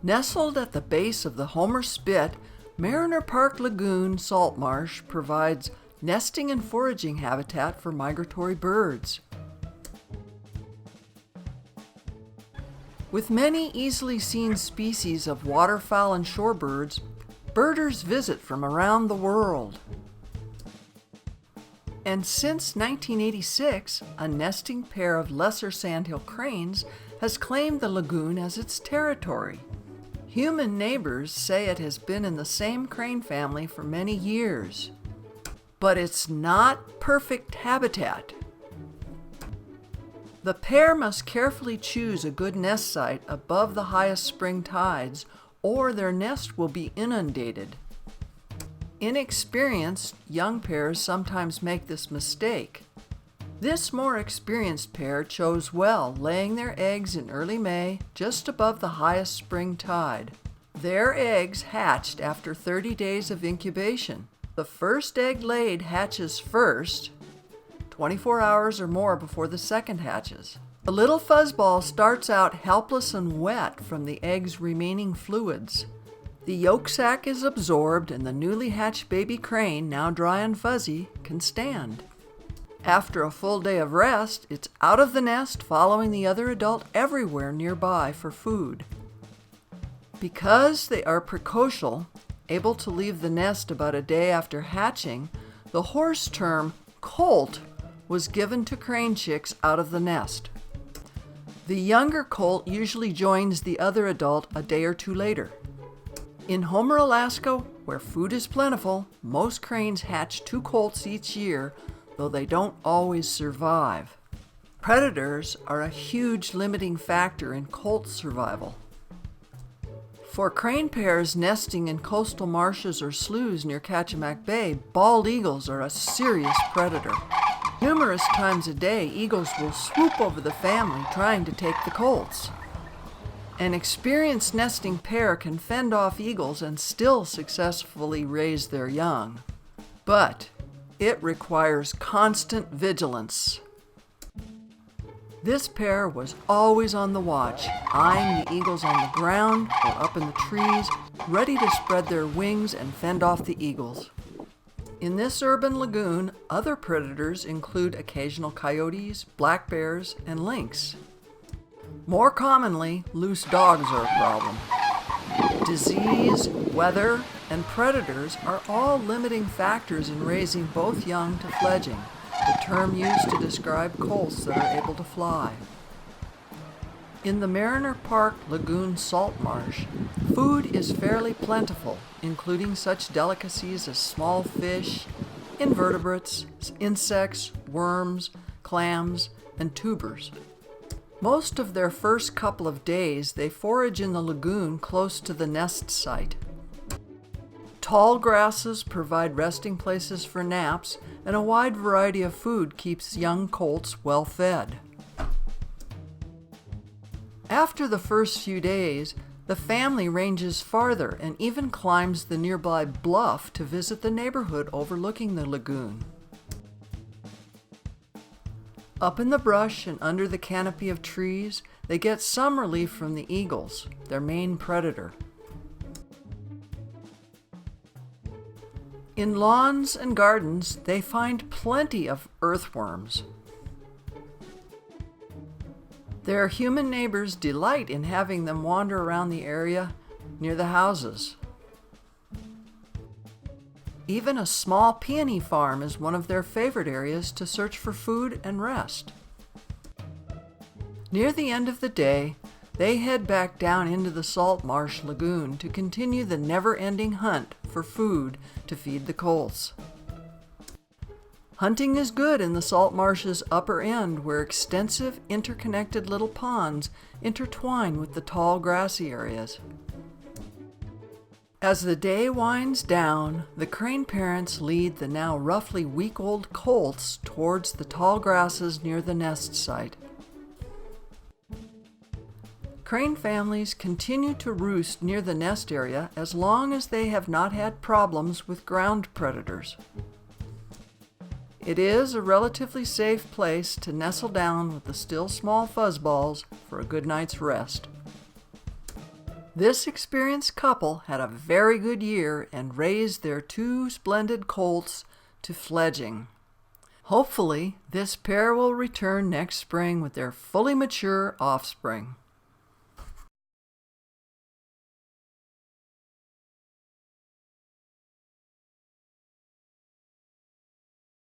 Nestled at the base of the Homer Spit, Mariner Park Lagoon salt marsh provides nesting and foraging habitat for migratory birds. With many easily seen species of waterfowl and shorebirds, birders visit from around the world. And since 1986, a nesting pair of lesser sandhill cranes has claimed the lagoon as its territory. Human neighbors say it has been in the same crane family for many years. But it's not perfect habitat. The pair must carefully choose a good nest site above the highest spring tides, or their nest will be inundated. Inexperienced young pairs sometimes make this mistake. This more experienced pair chose well, laying their eggs in early May, just above the highest spring tide. Their eggs hatched after 30 days of incubation. The first egg laid hatches first, 24 hours or more before the second hatches. The little fuzzball starts out helpless and wet from the egg's remaining fluids. The yolk sac is absorbed and the newly hatched baby crane, now dry and fuzzy, can stand. After a full day of rest, it's out of the nest, following the other adult everywhere nearby for food. Because they are precocial, able to leave the nest about a day after hatching, the horse term colt was given to crane chicks out of the nest. The younger colt usually joins the other adult a day or two later. In Homer, Alaska, where food is plentiful, most cranes hatch 2 colts each year, though they don't always survive. Predators are a huge limiting factor in colt survival. For crane pairs nesting in coastal marshes or sloughs near Kachemak Bay, bald eagles are a serious predator. Numerous times a day, eagles will swoop over the family trying to take the colts. An experienced nesting pair can fend off eagles and still successfully raise their young. But it requires constant vigilance. This pair was always on the watch, eyeing the eagles on the ground or up in the trees, ready to spread their wings and fend off the eagles. In this urban lagoon, other predators include occasional coyotes, black bears, and lynx. More commonly, loose dogs are a problem. Disease, weather, and predators are all limiting factors in raising both young to fledging, the term used to describe colts that are able to fly. In the Mariner Park Lagoon salt marsh, food is fairly plentiful, including such delicacies as small fish, invertebrates, insects, worms, clams, and tubers. Most of their first couple of days, they forage in the lagoon close to the nest site. Tall grasses provide resting places for naps, and a wide variety of food keeps young colts well fed. After the first few days, the family ranges farther and even climbs the nearby bluff to visit the neighborhood overlooking the lagoon. Up in the brush and under the canopy of trees, they get some relief from the eagles, their main predator. In lawns and gardens, they find plenty of earthworms. Their human neighbors delight in having them wander around the area near the houses. Even a small peony farm is one of their favorite areas to search for food and rest. Near the end of the day, they head back down into the salt marsh lagoon to continue the never-ending hunt for food to feed the colts. Hunting is good in the salt marsh's upper end, where extensive interconnected little ponds intertwine with the tall grassy areas. As the day winds down, the crane parents lead the now roughly week-old colts towards the tall grasses near the nest site. Crane families continue to roost near the nest area as long as they have not had problems with ground predators. It is a relatively safe place to nestle down with the still small fuzzballs for a good night's rest. This experienced couple had a very good year and raised their 2 splendid colts to fledging. Hopefully, this pair will return next spring with their fully mature offspring.